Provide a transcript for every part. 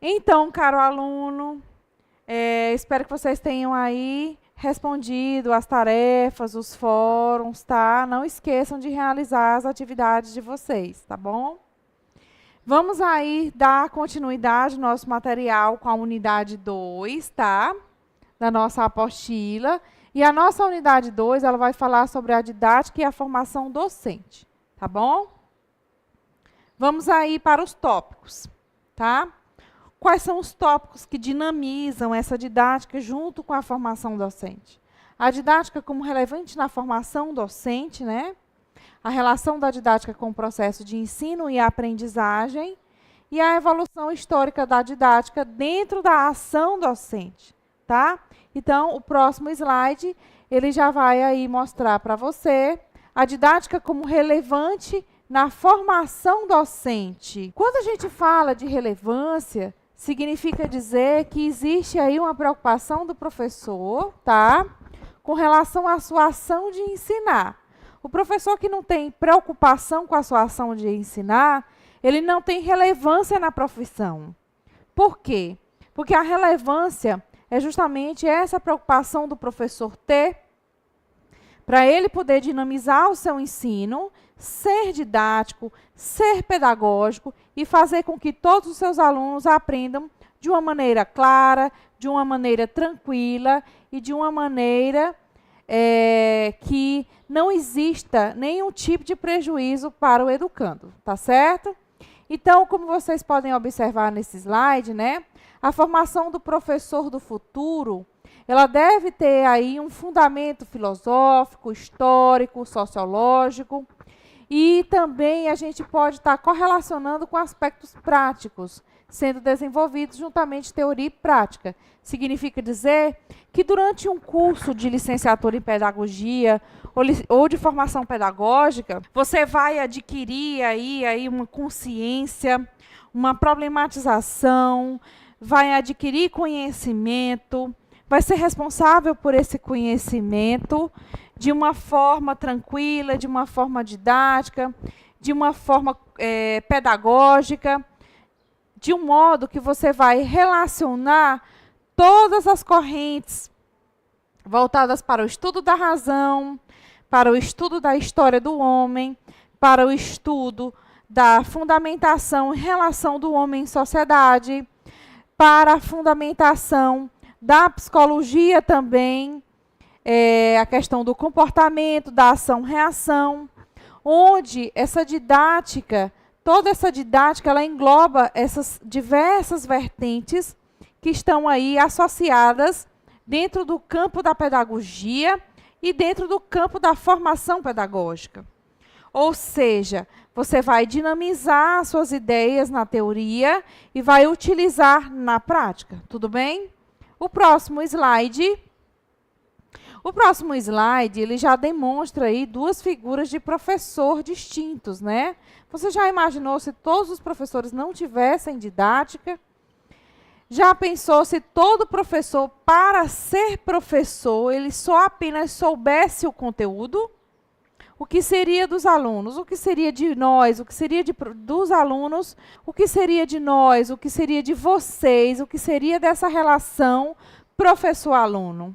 Então, caro aluno, espero que vocês tenham aí respondido as tarefas, os fóruns, tá? Não esqueçam de realizar as atividades de vocês, tá bom? Vamos aí dar continuidade ao nosso material com a unidade 2, tá? Da nossa apostila. E a nossa unidade 2, ela vai falar sobre a didática e a formação docente, tá bom? Vamos aí para os tópicos, tá? Quais são os tópicos que dinamizam essa didática junto com a formação docente? A didática como relevante na formação docente, né? A relação da didática com o processo de ensino e aprendizagem e a evolução histórica da didática dentro da ação docente, tá? Então, o próximo slide, ele já vai aí mostrar para você a didática como relevante na formação docente. Quando a gente fala de relevância, significa dizer que existe aí uma preocupação do professor, tá? Com relação à sua ação de ensinar. O professor que não tem preocupação com a sua ação de ensinar, ele não tem relevância na profissão. Por quê? Porque a relevância é justamente essa preocupação do professor ter para ele poder dinamizar o seu ensino, ser didático, ser pedagógico e fazer com que todos os seus alunos aprendam de uma maneira clara, de uma maneira tranquila e de uma maneira que não exista nenhum tipo de prejuízo para o educando, tá certo? Então, como vocês podem observar nesse slide, né, a formação do professor do futuro, ela deve ter aí um fundamento filosófico, histórico, sociológico, e também a gente pode estar correlacionando com aspectos práticos, sendo desenvolvidos juntamente teoria e prática. Significa dizer que durante um curso de licenciatura em pedagogia ou de formação pedagógica, você vai adquirir aí uma consciência, uma problematização, vai adquirir conhecimento, vai ser responsável por esse conhecimento de uma forma tranquila, de uma forma didática, de uma forma pedagógica, de um modo que você vai relacionar todas as correntes voltadas para o estudo da razão, para o estudo da história do homem, para o estudo da fundamentação e relação do homem em sociedade, para a fundamentação da psicologia também, a questão do comportamento, da ação-reação, onde essa didática, toda essa didática, ela engloba essas diversas vertentes que estão aí associadas dentro do campo da pedagogia e dentro do campo da formação pedagógica. Ou seja, você vai dinamizar suas ideias na teoria e vai utilizar na prática, tudo bem? O próximo slide, ele já demonstra aí duas figuras de professor distintos, né? Você já imaginou se todos os professores não tivessem didática? Já pensou se todo professor, para ser professor, ele só apenas soubesse o conteúdo? O que seria dos alunos? O que seria de nós? O que seria dos alunos? O que seria de nós? O que seria de vocês? O que seria dessa relação professor-aluno?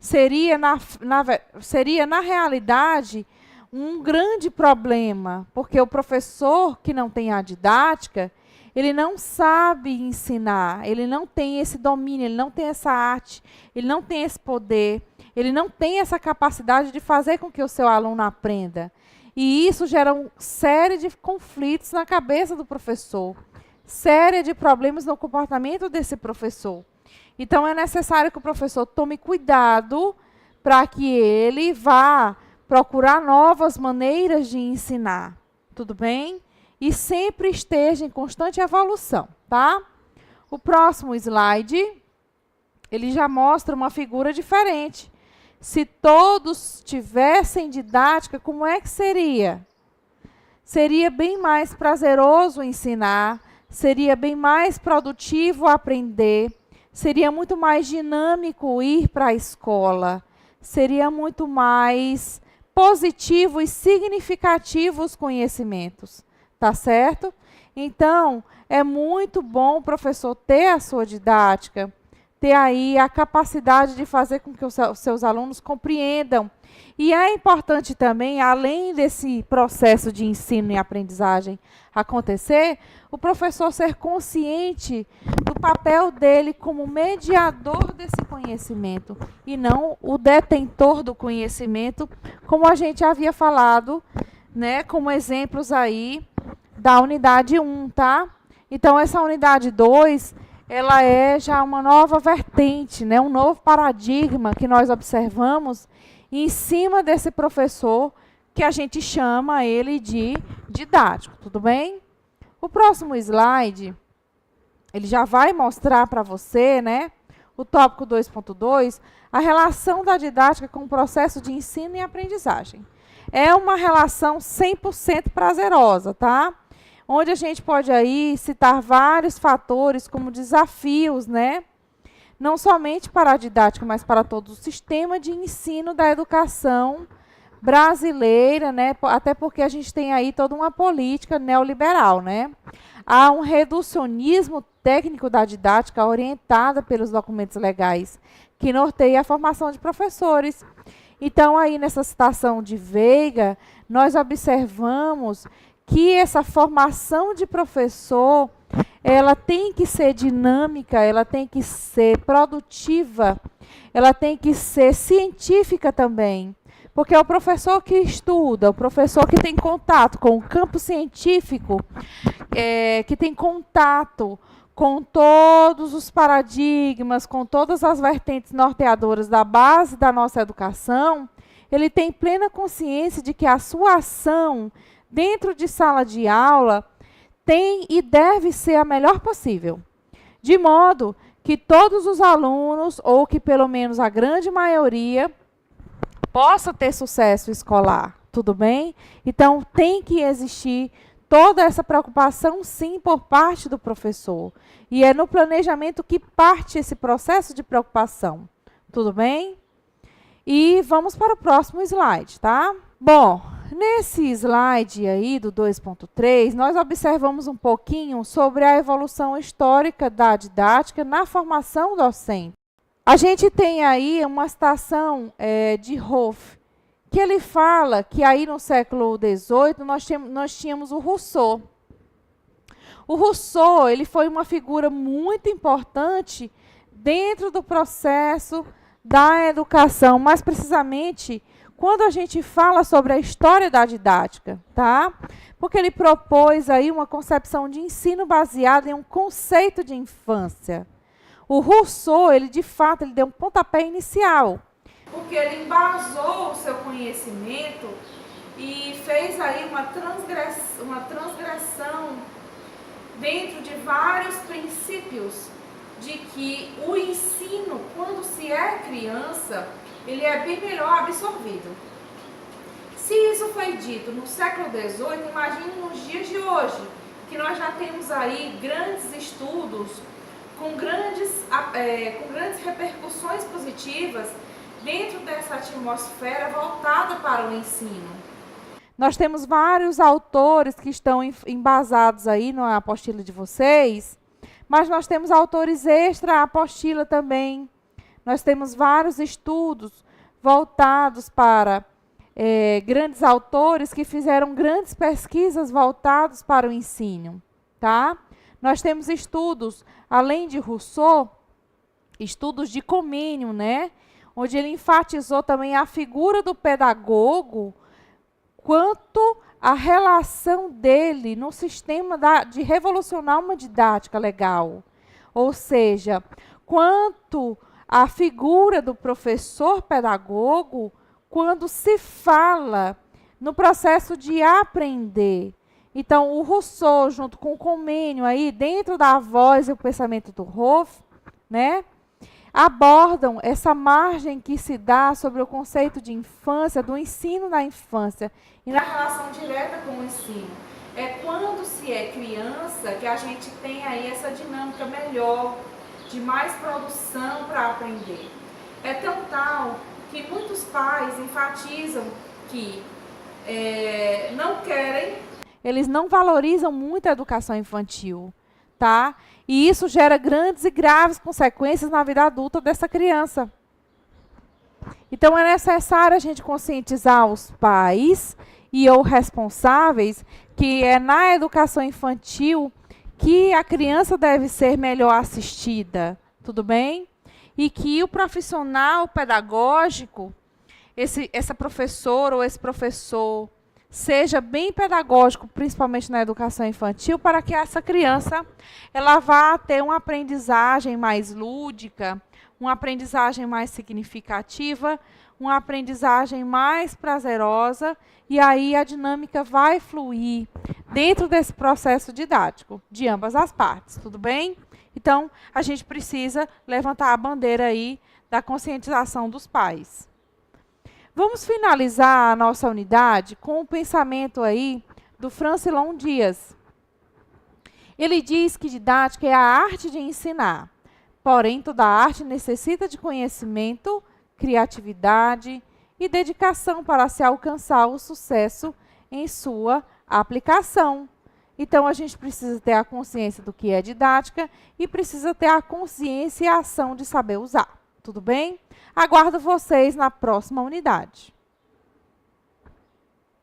Seria, na realidade, um grande problema, porque o professor que não tem a didática, ele não sabe ensinar, ele não tem esse domínio, ele não tem essa arte, ele não tem esse poder, ele não tem essa capacidade de fazer com que o seu aluno aprenda. E isso gera uma série de conflitos na cabeça do professor, série de problemas no comportamento desse professor. Então, é necessário que o professor tome cuidado para que ele vá procurar novas maneiras de ensinar, tudo bem? E sempre esteja em constante evolução, tá? O próximo slide, ele já mostra uma figura diferente. Se todos tivessem didática, como é que seria? Seria bem mais prazeroso ensinar, seria bem mais produtivo aprender, seria muito mais dinâmico ir para a escola, seria muito mais positivo e significativo os conhecimentos, tá certo? Então, é muito bom o professor ter a sua didática, ter aí a capacidade de fazer com que os seus alunos compreendam. E é importante também, além desse processo de ensino e aprendizagem acontecer, o professor ser consciente do papel dele como mediador desse conhecimento e não o detentor do conhecimento, como a gente havia falado, né, como exemplos aí da unidade 1, tá? Então, essa unidade 2, ela é já uma nova vertente, né, um novo paradigma que nós observamos em cima desse professor que a gente chama ele de didático, tudo bem? O próximo slide, ele já vai mostrar para você, né, o tópico 2.2, a relação da didática com o processo de ensino e aprendizagem. É uma relação 100% prazerosa, tá? Onde a gente pode aí citar vários fatores como desafios, né? Não somente para a didática, mas para todo o sistema de ensino da educação brasileira, né? Até porque a gente tem aí toda uma política neoliberal, né? Há um reducionismo técnico da didática orientada pelos documentos legais, que norteia a formação de professores. Então, aí nessa citação de Veiga, nós observamos que essa formação de professor, ela tem que ser dinâmica, ela tem que ser produtiva, ela tem que ser científica também. Porque é o professor que estuda, o professor que tem contato com o campo científico, que tem contato com todos os paradigmas, com todas as vertentes norteadoras da base da nossa educação, ele tem plena consciência de que a sua ação dentro de sala de aula tem e deve ser a melhor possível, de modo que todos os alunos, ou que pelo menos a grande maioria, possa ter sucesso escolar, tudo bem? Então, tem que existir toda essa preocupação, sim, por parte do professor. E é no planejamento que parte esse processo de preocupação, tudo bem? E vamos para o próximo slide, tá? Bom, nesse slide aí do 2.3, nós observamos um pouquinho sobre a evolução histórica da didática na formação docente. A gente tem aí uma citação de Hoff, que ele fala que aí no século XVIII nós tínhamos o Rousseau. O Rousseau, ele foi uma figura muito importante dentro do processo da educação, mais precisamente quando a gente fala sobre a história da didática, tá? Porque ele propôs aí uma concepção de ensino baseada em um conceito de infância. O Rousseau, ele de fato, ele deu um pontapé inicial, porque ele embasou o seu conhecimento e fez aí uma transgressão dentro de vários princípios de que o ensino, quando se é criança, ele é bem melhor absorvido. Se isso foi dito no século XVIII, imagine nos dias de hoje, que nós já temos aí grandes estudos com grandes repercussões positivas dentro dessa atmosfera voltada para o ensino. Nós temos vários autores que estão embasados aí na apostila de vocês, mas nós temos autores extra apostila também. Nós temos vários estudos voltados para grandes autores que fizeram grandes pesquisas voltadas para o ensino, tá? Nós temos estudos, além de Rousseau, estudos de Comênio, né? Onde ele enfatizou também a figura do pedagogo quanto à relação dele no sistema de revolucionar uma didática legal. Ou seja, quanto à figura do professor pedagogo quando se fala no processo de aprender. Então, o Rousseau, junto com o Comênio, aí, dentro da voz e o pensamento do Hoff, né, abordam essa margem que se dá sobre o conceito de infância, do ensino na infância, e na relação direta com o ensino. É quando se é criança que a gente tem aí essa dinâmica melhor, de mais produção para aprender. É tão tal que muitos pais enfatizam que não querem eles não valorizam muito a educação infantil, tá? E isso gera grandes e graves consequências na vida adulta dessa criança. Então, é necessário a gente conscientizar os pais e os responsáveis que é na educação infantil que a criança deve ser melhor assistida, tudo bem? E que o profissional pedagógico, essa professora ou esse professor, seja bem pedagógico, principalmente na educação infantil, para que essa criança ela vá ter uma aprendizagem mais lúdica, uma aprendizagem mais significativa, uma aprendizagem mais prazerosa, e aí a dinâmica vai fluir dentro desse processo didático, de ambas as partes, tudo bem? Então, a gente precisa levantar a bandeira aí da conscientização dos pais. Vamos finalizar a nossa unidade com o pensamento aí do Francilon Dias. Ele diz que didática é a arte de ensinar. Porém, toda arte necessita de conhecimento, criatividade e dedicação para se alcançar o sucesso em sua aplicação. Então, a gente precisa ter a consciência do que é didática e precisa ter a consciência e a ação de saber usar. Tudo bem? Aguardo vocês na próxima unidade.